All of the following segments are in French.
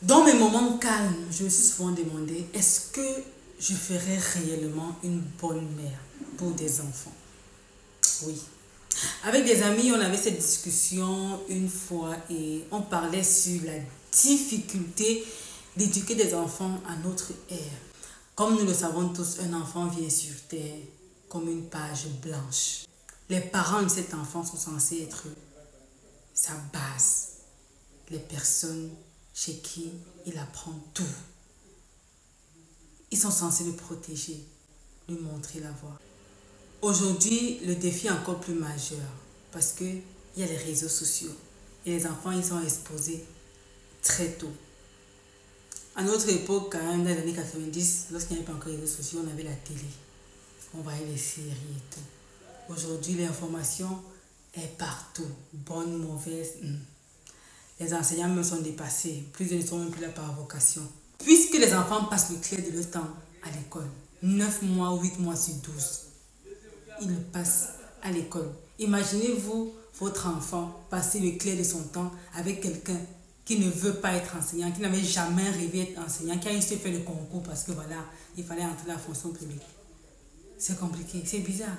Dans mes moments calmes, je me suis souvent demandé, est-ce que je ferais réellement une bonne mère pour des enfants? Oui. Avec des amis, on avait cette discussion une fois et on parlait sur la difficulté d'éduquer des enfants à notre ère. Comme nous le savons tous, un enfant vient sur terre comme une page blanche. Les parents de cet enfant sont censés être sa base, les personnes chez qui il apprend tout. Ils sont censés le protéger, lui montrer la voie. Aujourd'hui, le défi est encore plus majeur parce qu'il y a les réseaux sociaux et les enfants ils sont exposés très tôt. À notre époque, quand même, dans les années 90, lorsqu'il n'y avait pas encore les réseaux sociaux, on avait la télé. On voyait les séries et tout. Aujourd'hui, l'information est partout, bonne, mauvaise. Les enseignants même sont dépassés. Plusieurs ne sont même plus là par vocation. Puisque les enfants passent le clair de leur temps à l'école, 9 mois, 8 mois sur 12, ils le passent à l'école. Imaginez-vous votre enfant passer le clair de son temps avec quelqu'un qui ne veut pas être enseignant, qui n'avait jamais rêvé d'être enseignant, qui a juste fait le concours parce que voilà, il fallait entrer dans la fonction publique. C'est compliqué, c'est bizarre.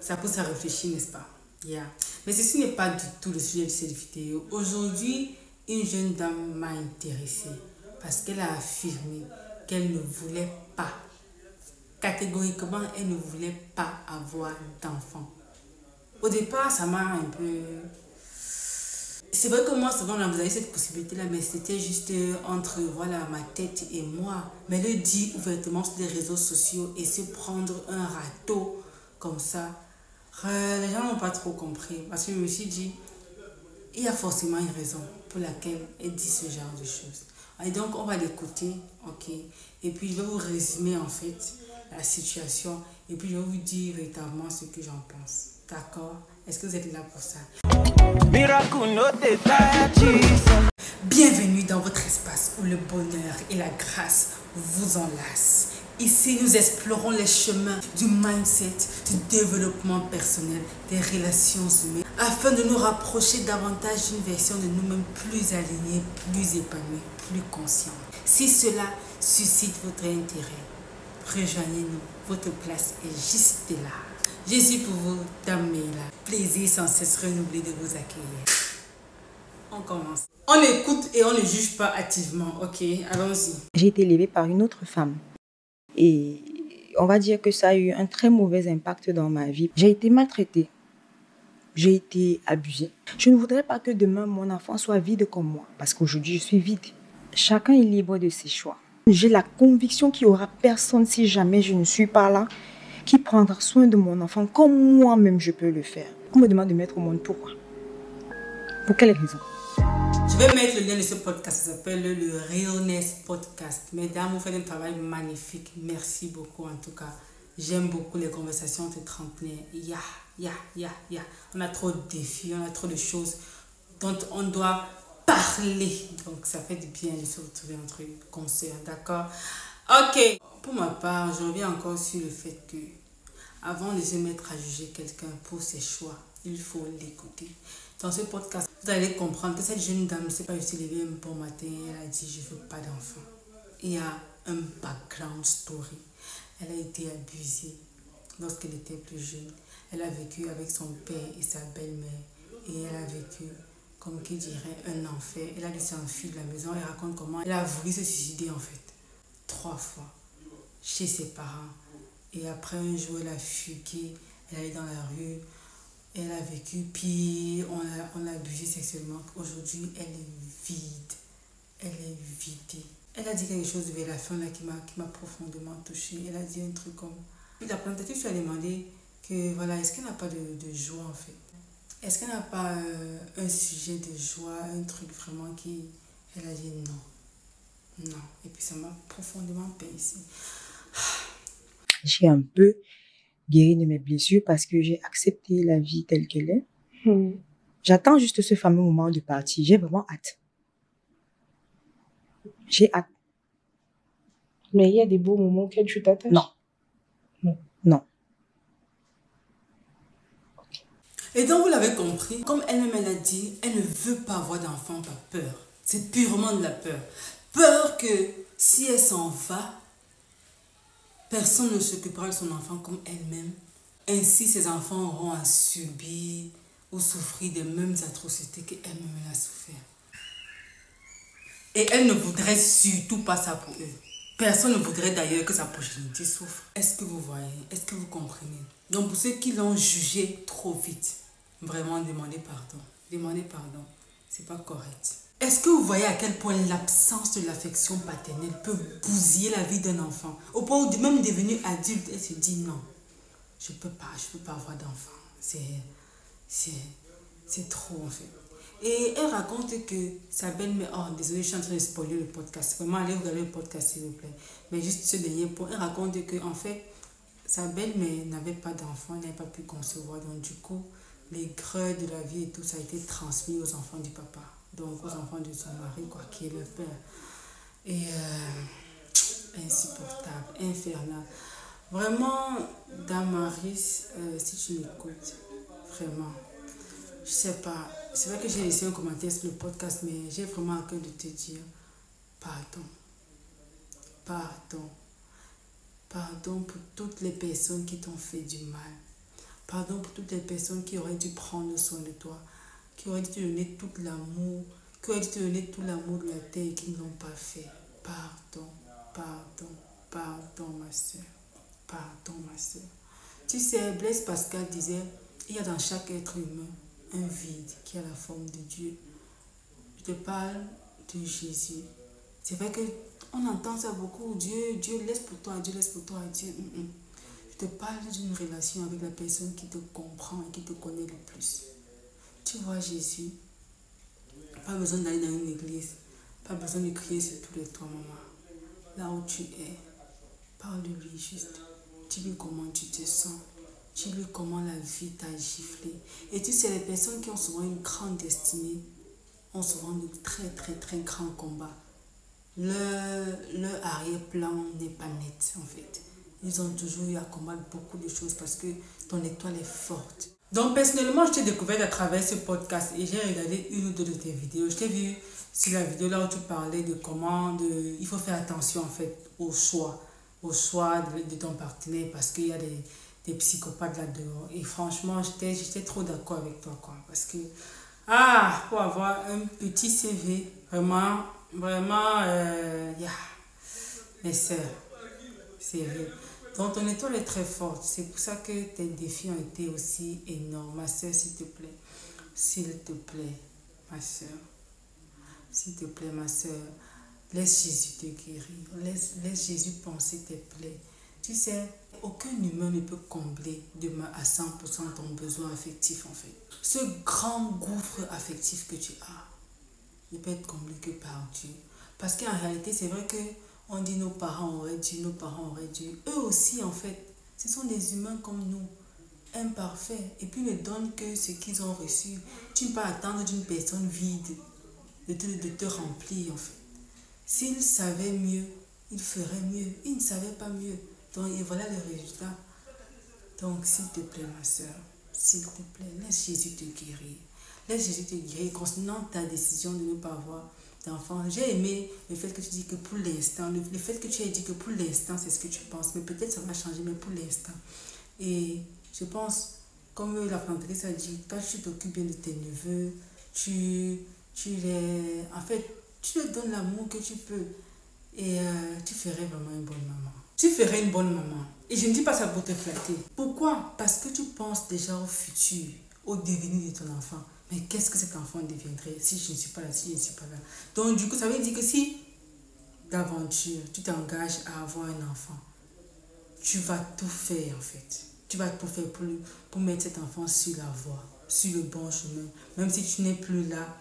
Ça pousse à réfléchir, n'est-ce pas? Mais ceci n'est pas du tout le sujet de cette vidéo. Aujourd'hui, une jeune dame m'a intéressée parce qu'elle a affirmé qu'elle ne voulait pas, catégoriquement, elle ne voulait pas avoir d'enfant. Au départ, ça m'a un peu... C'est vrai que moi, souvent, on avait cette possibilité-là, mais c'était juste entre voilà, ma tête et moi. Mais le dire ouvertement sur les réseaux sociaux et se prendre un râteau comme ça, les gens n'ont pas trop compris. Parce que je me suis dit, il y a forcément une raison pour laquelle elle dit ce genre de choses. Et donc, on va l'écouter, ok? Et puis, je vais vous résumer en fait la situation. Et puis, je vais vous dire véritablement ce que j'en pense. D'accord? Est-ce que vous êtes là pour ça? Bienvenue dans votre espace où le bonheur et la grâce vous enlacent. Ici, nous explorons les chemins du mindset, du développement personnel, des relations humaines, afin de nous rapprocher davantage d'une version de nous-mêmes plus alignée, plus épanouie, plus consciente. Si cela suscite votre intérêt, rejoignez-nous. Votre place est juste là. Je suis pour vous, Dame Meila. Plaisir sans cesse renouvelé de vous accueillir. On commence. On écoute et on ne juge pas activement, ok? Allons-y. J'ai été élevée par une autre femme. Et on va dire que ça a eu un très mauvais impact dans ma vie. J'ai été maltraitée. J'ai été abusée. Je ne voudrais pas que demain, mon enfant soit vide comme moi. Parce qu'aujourd'hui, je suis vide. Chacun est libre de ses choix. J'ai la conviction qu'il n'y aura personne, si jamais je ne suis pas là, qui prendra soin de mon enfant comme moi-même je peux le faire. On me demande de mettre au monde pourquoi? Pour quelle raison? Je vais mettre le lien de ce podcast, ça s'appelle le Realness Podcast. Mesdames, vous faites un travail magnifique. Merci beaucoup en tout cas. J'aime beaucoup les conversations entre trentenaires. On a trop de défis, on a trop de choses dont on doit parler. Donc ça fait du bien de se retrouver entre concerts, d'accord? Ok. Pour ma part, je reviens encore sur le fait que avant de se mettre à juger quelqu'un pour ses choix, il faut l'écouter. Dans ce podcast, vous allez comprendre que cette jeune dame ne s'est pas juste levée un bon matin et elle a dit « je ne veux pas d'enfant ». Il y a un background story. Elle a été abusée lorsqu'elle était plus jeune. Elle a vécu avec son père et sa belle-mère. Et elle a vécu, comme qui dirait, un enfer. Elle a dû s'enfuir de la maison. Elle raconte comment elle a voulu se suicider en fait. 3 fois. Chez ses parents. Et après un jour, elle a fugué. Elle est allée dans la rue. Elle a vécu, puis on l'a abusée sexuellement. Aujourd'hui, elle est vide. Elle est vidée. Elle a dit quelque chose vers la fin là, qui m'a profondément touchée. Elle a dit un truc comme... Puis la présentatrice lui a demandé que, voilà, est-ce qu'elle n'a pas de joie en fait? Est-ce qu'elle n'a pas un sujet de joie, un truc vraiment qui... Elle a dit non. Non. Et puis ça m'a profondément pincée. J'ai un peu guéri de mes blessures parce que j'ai accepté la vie telle qu'elle est. J'attends juste ce fameux moment de partir. J'ai vraiment hâte. J'ai hâte. Mais il y a des beaux moments auxquels tu t'attaches? Non. Et donc vous l'avez compris, comme elle-même elle a dit, elle ne veut pas avoir d'enfant par peur. C'est purement de la peur. Peur que si elle s'en va, personne ne s'occupera de son enfant comme elle-même. Ainsi, ses enfants auront à subir ou souffrir des mêmes atrocités qu'elle-même a souffert. Et elle ne voudrait surtout pas ça pour eux. Personne ne voudrait d'ailleurs que sa progéniture souffre. Est-ce que vous voyez? Est-ce que vous comprenez? Donc pour ceux qui l'ont jugé trop vite, vraiment demandez pardon. Demandez pardon. C'est pas correct. Est-ce que vous voyez à quel point l'absence de l'affection paternelle peut bousiller la vie d'un enfant? Au point où même devenu adulte, elle se dit non, je peux pas avoir d'enfant. C'est trop en fait. Et elle raconte que sa belle-mère, oh désolé, je suis en train de spoiler le podcast. Vraiment, allez regarder le podcast s'il vous plaît. Mais juste ce dernier point, elle raconte que en fait, sa belle-mère n'avait pas d'enfant, elle n'avait pas pu concevoir. Donc du coup, les greux de la vie et tout ça a été transmis aux enfants du papa. Donc aux enfants de son mari, quoi, qui est le père. Et insupportable, infernal. Vraiment, Damaris, si tu m'écoutes, vraiment, je sais pas. C'est vrai que j'ai laissé un commentaire sur le podcast, mais j'ai vraiment à cœur de te dire pardon. Pardon. Pardon pour toutes les personnes qui t'ont fait du mal. Pardon pour toutes les personnes qui auraient dû prendre soin de toi, qui auraient dû te donner tout l'amour, qui auraient dû te donner tout l'amour de la terre et qui ne l'ont pas fait. Pardon, pardon, pardon ma soeur. Pardon ma soeur. Tu sais, Blaise Pascal disait, il y a dans chaque être humain un vide qui a la forme de Dieu. Je te parle de Jésus. C'est vrai qu'on entend ça beaucoup. Dieu laisse pour toi, Dieu laisse pour toi, Dieu. Je te parle d'une relation avec la personne qui te comprend et qui te connaît le plus. Tu vois Jésus, pas besoin d'aller dans une église, pas besoin de crier sur tous les toits, maman. Là où tu es, parle-lui juste. Dis-lui comment tu te sens. Dis-lui comment la vie t'a giflé. Et tu sais, les personnes qui ont souvent une grande destinée ont souvent de très très très grands combats. Leur arrière-plan n'est pas net en fait. Ils ont toujours eu à combattre beaucoup de choses parce que ton étoile est forte. Donc personnellement, je t'ai découvert à travers ce podcast et j'ai regardé une ou deux de tes vidéos. Je t'ai vu sur la vidéo là où tu parlais de comment il faut faire attention en fait au choix de ton partenaire parce qu'il y a des psychopathes là-dehors. Et franchement, j'étais trop d'accord avec toi quoi. Parce que, pour avoir un petit CV, vraiment, mes sœurs, sérieux. Donc ton étoile est très forte. C'est pour ça que tes défis ont été aussi énormes. Ma soeur, s'il te plaît. S'il te plaît, ma soeur. S'il te plaît, ma soeur. Laisse Jésus te guérir. Laisse Jésus penser tes plaies. Tu sais, aucun humain ne peut combler à 100% ton besoin affectif en fait. Ce grand gouffre affectif que tu as ne peut être comblé que par Dieu. Parce qu'en réalité, c'est vrai que on dit nos parents auraient dû. Eux aussi, en fait, ce sont des humains comme nous, imparfaits. Et puis, ne donnent que ce qu'ils ont reçu. Tu ne peux pas attendre d'une personne vide de te remplir, en fait. S'ils savaient mieux, ils feraient mieux. Ils ne savaient pas mieux. Donc, et voilà le résultat. Donc, s'il te plaît, ma soeur, s'il te plaît, laisse Jésus te guérir. Laisse Jésus te guérir concernant ta décision de ne pas avoir d'enfant. J'ai aimé le fait que tu dis que pour l'instant, le fait que tu aies dit que pour l'instant, c'est ce que tu penses. Mais peut-être ça va changer, mais pour l'instant. Et je pense, comme la planteuse a dit, toi, tu t'occupes bien de tes neveux. En fait, tu leur donnes l'amour que tu peux. Et tu ferais vraiment une bonne maman. Tu ferais une bonne maman. Et je ne dis pas ça pour te flatter. Pourquoi? Parce que tu penses déjà au futur, au devenir de ton enfant. Mais qu'est-ce que cet enfant deviendrait si je ne suis pas là, si je ne suis pas là? Donc du coup, ça veut dire que si d'aventure, tu t'engages à avoir un enfant, tu vas tout faire en fait. Tu vas tout faire pour mettre cet enfant sur la voie, sur le bon chemin. Même si tu n'es plus là,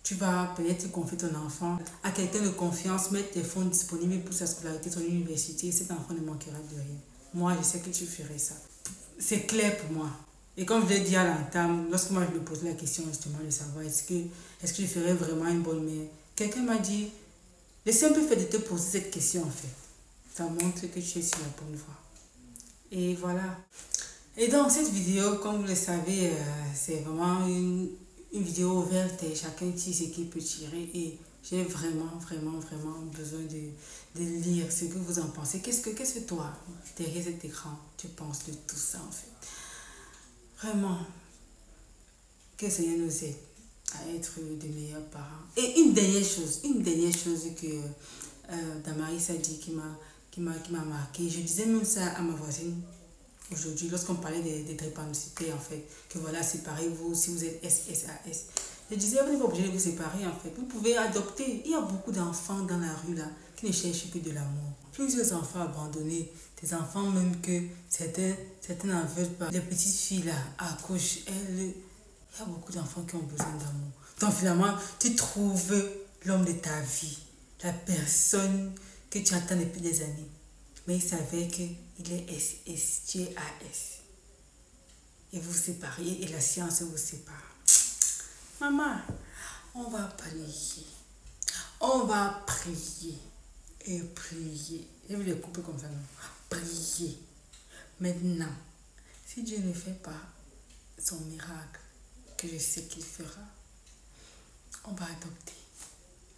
tu vas peut-être confier ton enfant à quelqu'un de confiance, mettre tes fonds disponibles pour sa scolarité, son université. Cet enfant ne manquera de rien. Moi, je sais que tu ferais ça. C'est clair pour moi. Et comme je l'ai dit à l'entame, lorsque moi je me posais la question justement de savoir est-ce que je ferais vraiment une bonne mère, quelqu'un m'a dit, le simple fait de te poser cette question en fait, ça montre que tu es sur la bonne voie. Et voilà. Et donc cette vidéo, comme vous le savez, c'est vraiment une vidéo ouverte et chacun tire ce qu'il peut tirer. Et J'ai vraiment, vraiment, vraiment besoin de lire ce que vous en pensez. Qu'est-ce que toi, derrière cet écran, tu penses de tout ça en fait? Vraiment, que le Seigneur nous aide à être de meilleurs parents. Et une dernière chose que Damaris a dit qui m'a marqué. Je disais même ça à ma voisine aujourd'hui lorsqu'on parlait des drépanocytés en fait. Que voilà, séparez-vous si vous êtes SSAS. Je disais, vous n'êtes pas obligé de vous séparer en fait. Vous pouvez adopter. Il y a beaucoup d'enfants dans la rue là qui ne cherchent que de l'amour. Plusieurs enfants abandonnés, des enfants même que certains n'en veulent pas. Les petites filles là à gauche, il y a beaucoup d'enfants qui ont besoin d'amour. Donc finalement, tu trouves l'homme de ta vie, la personne que tu attends depuis des années. Mais il s'avère qu'il est SSJAS. Et vous vous séparez et la science vous sépare. Maman, on va prier. On va prier. Et prier. Je vais les couper comme ça, non? Prier. Maintenant, si Dieu ne fait pas son miracle, que je sais qu'il fera, on va adopter.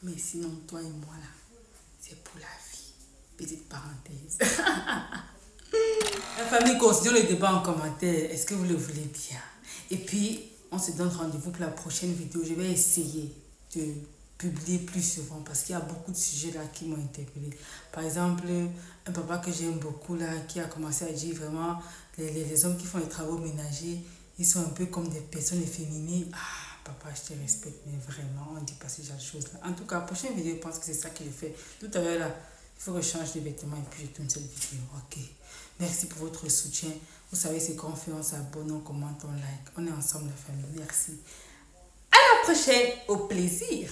Mais sinon, toi et moi, là, c'est pour la vie. Petite parenthèse. La famille, continuons le débat en commentaire. Est-ce que vous le voulez bien? Et puis, on se donne rendez-vous pour la prochaine vidéo. Je vais essayer de publier plus souvent parce qu'il y a beaucoup de sujets là qui m'ont interpellé. Par exemple, un papa que j'aime beaucoup là qui a commencé à dire vraiment les hommes qui font les travaux ménagers, ils sont un peu comme des personnes efféminées. Ah, papa, je te respecte, mais vraiment, on ne dit pas ce genre de choses là. En tout cas, la prochaine vidéo, je pense que c'est ça qu'il fait. Tout à l'heure là, il faut que je change de vêtements et puis je tourne cette vidéo. Ok. Merci pour votre soutien. Vous savez ce qu'on fait, on s'abonne, on commente, on like. On est ensemble la famille. Merci. À la prochaine, au plaisir.